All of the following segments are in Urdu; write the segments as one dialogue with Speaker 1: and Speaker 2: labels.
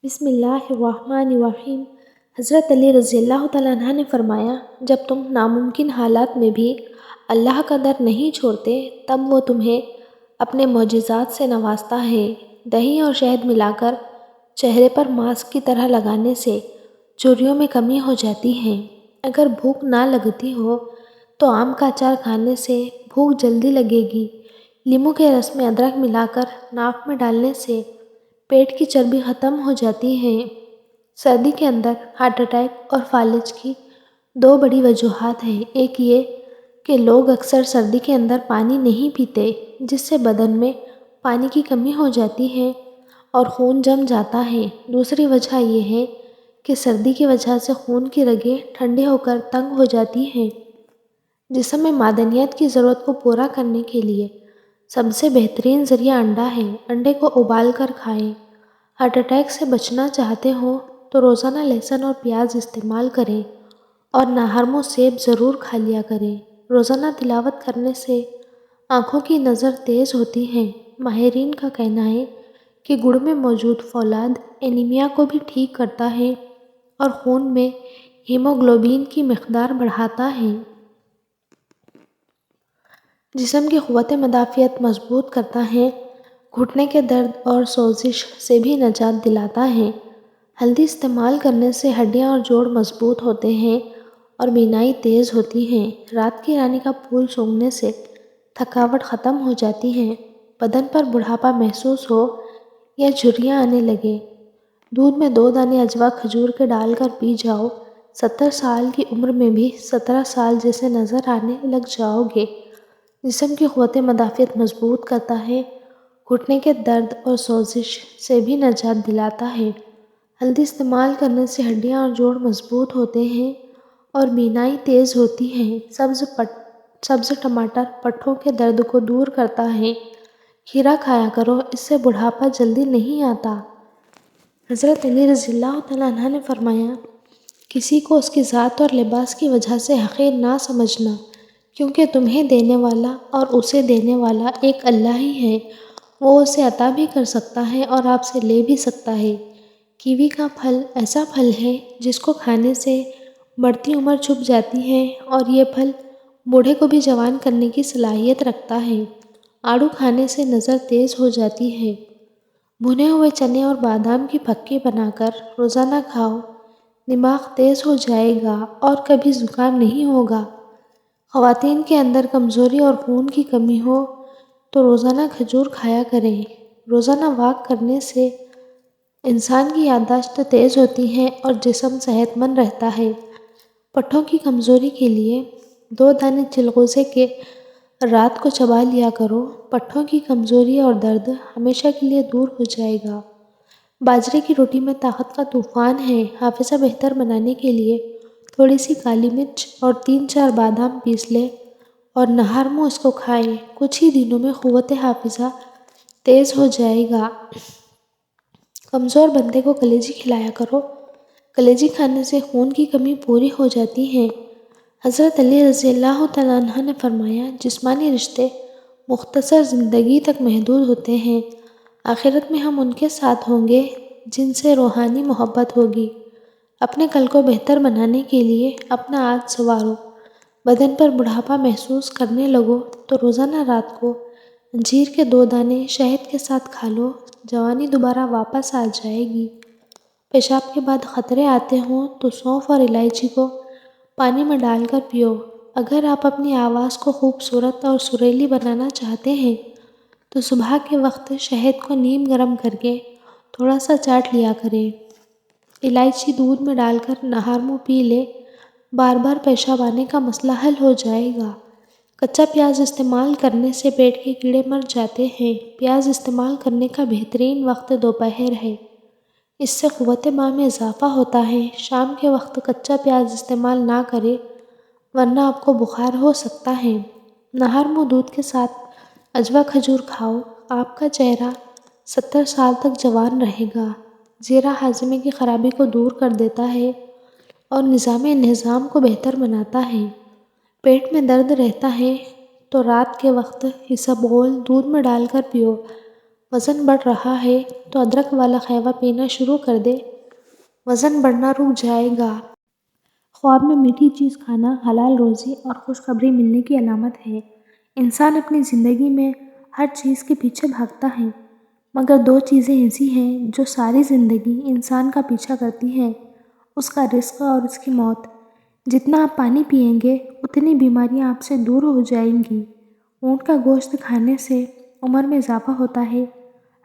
Speaker 1: بسم اللہ الرحمن الرحیم۔ حضرت علی رضی اللہ تعالیٰ عنہ نے فرمایا، جب تم ناممکن حالات میں بھی اللہ کا در نہیں چھوڑتے تب وہ تمہیں اپنے معجزات سے نوازتا ہے۔ دہی اور شہد ملا کر چہرے پر ماسک کی طرح لگانے سے جھریوں میں کمی ہو جاتی ہے۔ اگر بھوک نہ لگتی ہو تو آم کا اچار کھانے سے بھوک جلدی لگے گی۔ لیموں کے رس میں ادرک ملا کر ناک میں ڈالنے سے پیٹ کی چربی ختم ہو جاتی ہے۔ سردی کے اندر ہارٹ اٹیک اور فالج کی دو بڑی وجوہات ہیں۔ ایک یہ کہ لوگ اکثر سردی کے اندر پانی نہیں پیتے، جس سے بدن میں پانی کی کمی ہو جاتی ہے اور خون جم جاتا ہے۔ دوسری وجہ یہ ہے کہ سردی کی وجہ سے خون کی رگیں ٹھنڈی ہو کر تنگ ہو جاتی ہیں۔ جسم میں معدنیات کی ضرورت کو پورا کرنے کے لیے سب سے بہترین ذریعہ انڈا ہے۔ انڈے کو ابال کر کھائیں۔ ہارٹ اٹیک سے بچنا چاہتے ہو تو روزانہ لہسن اور پیاز استعمال کریں اور نہار منہ سیب ضرور کھا لیا کریں۔ روزانہ تلاوت کرنے سے آنکھوں کی نظر تیز ہوتی ہے۔ ماہرین کا کہنا ہے کہ گڑ میں موجود فولاد اینیمیا کو بھی ٹھیک کرتا ہے اور خون میں ہیموگلوبین کی مقدار بڑھاتا ہے۔ جسم کی قوت مدافعت مضبوط کرتا ہے۔ گھٹنے کے درد اور سوزش سے بھی نجات دلاتا ہے۔ ہلدی استعمال کرنے سے ہڈیاں اور جوڑ مضبوط ہوتے ہیں اور بینائی تیز ہوتی ہے۔ رات کی رانی کا پھول سونگھنے سے تھکاوٹ ختم ہو جاتی ہے۔ بدن پر بڑھاپا محسوس ہو یا جھریاں آنے لگے، دودھ میں 2 دانے عجوا کھجور کے ڈال کر پی جاؤ۔ 70 سال کی عمر میں بھی 17 سال جیسے نظر آنے لگ جاؤ گے۔ جسم کی قوت مدافعت مضبوط کرتا ہے۔ گھٹنے کے درد اور سوزش سے بھی نجات دلاتا ہے۔ ہلدی استعمال کرنے سے ہڈیاں اور جوڑ مضبوط ہوتے ہیں اور بینائی تیز ہوتی ہے۔ سبز ٹماٹر پٹھوں کے درد کو دور کرتا ہے۔ کھیرا کھایا کرو، اس سے بڑھاپا جلدی نہیں آتا۔ حضرت علی رضی اللہ تعالیٰ عنہ نے فرمایا، کسی کو اس کی ذات اور لباس کی وجہ سے حقیر نہ سمجھنا، کیونکہ تمہیں دینے والا اور اسے دینے والا ایک اللہ ہی ہے۔ وہ اسے عطا بھی کر سکتا ہے اور آپ سے لے بھی سکتا ہے۔ کیوی کا پھل ایسا پھل ہے جس کو کھانے سے بڑھتی عمر چھپ جاتی ہے اور یہ پھل بوڑھے کو بھی جوان کرنے کی صلاحیت رکھتا ہے۔ آڑو کھانے سے نظر تیز ہو جاتی ہے۔ بھنے ہوئے چنے اور بادام کی پھکی بنا کر روزانہ کھاؤ، دماغ تیز ہو جائے گا اور کبھی زکام نہیں ہوگا۔ خواتین کے اندر کمزوری اور خون کی کمی ہو تو روزانہ کھجور کھایا کریں۔ روزانہ واک کرنے سے انسان کی یادداشت تیز ہوتی ہے اور جسم صحت مند رہتا ہے۔ پٹھوں کی کمزوری کے لیے 2 دانے چلغوزے کے رات کو چبا لیا کرو۔ پٹھوں کی کمزوری اور درد ہمیشہ کے لیے دور ہو جائے گا۔ باجرے کی روٹی میں طاقت کا طوفان ہے۔ حافظہ بہتر بنانے کے لیے تھوڑی سی کالی مرچ اور 3-4 بادام پیس لیں اور نہار منہ اس کو کھائیں۔ کچھ ہی دنوں میں قوت حافظہ تیز ہو جائے گا۔ کمزور بندے کو کلیجی کھلایا کرو۔ کلیجی کھانے سے خون کی کمی پوری ہو جاتی ہے۔ حضرت علی رضی اللہ تعالیٰ عنہ نے فرمایا، جسمانی رشتے مختصر زندگی تک محدود ہوتے ہیں، آخرت میں ہم ان کے ساتھ ہوں گے جن سے روحانی محبت ہوگی۔ اپنے کل کو بہتر بنانے کے لیے اپنا آج سنوارو۔ بدن پر بڑھاپا محسوس کرنے لگو تو روزانہ رات کو انجیر کے 2 دانے شہد کے ساتھ کھا لو، جوانی دوبارہ واپس آ جائے گی۔ پیشاب کے بعد خطرے آتے ہوں تو سونف اور الائچی کو پانی میں ڈال کر پیو۔ اگر آپ اپنی آواز کو خوبصورت اور سریلی بنانا چاہتے ہیں تو صبح کے وقت شہد کو نیم گرم کر کے تھوڑا سا چاٹ لیا کریں۔ الائچی دودھ میں ڈال کر نہار منہ پی لے، بار بار پیشاب آنے کا مسئلہ حل ہو جائے گا۔ کچا پیاز استعمال کرنے سے پیٹ کے کیڑے مر جاتے ہیں۔ پیاز استعمال کرنے کا بہترین وقت دوپہر ہے، اس سے قوت ماء میں اضافہ ہوتا ہے۔ شام کے وقت کچا پیاز استعمال نہ کریں ورنہ آپ کو بخار ہو سکتا ہے۔ نہار منہ دودھ کے ساتھ عجوا کھجور کھاؤ، آپ کا چہرہ 70 سال تک جوان رہے گا۔ زیرہ ہاضمے کی خرابی کو دور کر دیتا ہے اور نظام انہضام کو بہتر بناتا ہے۔ پیٹ میں درد رہتا ہے تو رات کے وقت اسبغول دودھ میں ڈال کر پیو، وزن بڑھ رہا ہے تو ادرک والا قہوہ پینا شروع کر دے، وزن بڑھنا رک جائے گا۔ خواب میں میٹھی چیز کھانا حلال روزی اور خوشخبری ملنے کی علامت ہے۔ انسان اپنی زندگی میں ہر چیز کے پیچھے بھاگتا ہے، مگر دو چیزیں ایسی ہیں جو ساری زندگی انسان کا پیچھا کرتی ہیں، اس کا رزق اور اس کی موت۔ جتنا آپ پانی پئیں گے اتنی بیماریاں آپ سے دور ہو جائیں گی۔ اونٹ کا گوشت کھانے سے عمر میں اضافہ ہوتا ہے،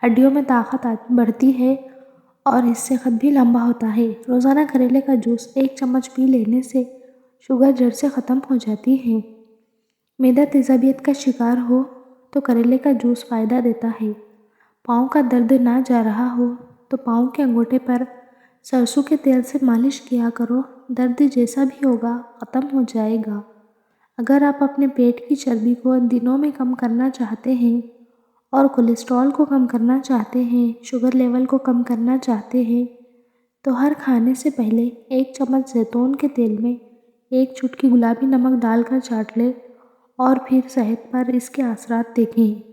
Speaker 1: ہڈیوں میں طاقت بڑھتی ہے اور اس سے قد بھی لمبا ہوتا ہے۔ روزانہ کریلے کا جوس 1 چمچ پی لینے سے شوگر جڑ سے ختم ہو جاتی ہے۔ معدہ تیزابیت کا شکار ہو تو کریلے کا جوس فائدہ دیتا ہے۔ پاؤں کا درد نہ جا رہا ہو تو پاؤں کے انگوٹھے پر سرسوں کے تیل سے مالش کیا کرو، درد جیسا بھی ہوگا ختم ہو جائے گا۔ اگر آپ اپنے پیٹ کی چربی کو دنوں میں کم کرنا چاہتے ہیں اور کولیسٹرول کو کم کرنا چاہتے ہیں، شوگر لیول کو کم کرنا چاہتے ہیں، تو ہر کھانے سے پہلے 1 چمچ زیتون کے تیل میں 1 چٹکی گلابی نمک ڈال کر چاٹ لیں اور پھر صحت پر اس کے اثرات دیکھیں۔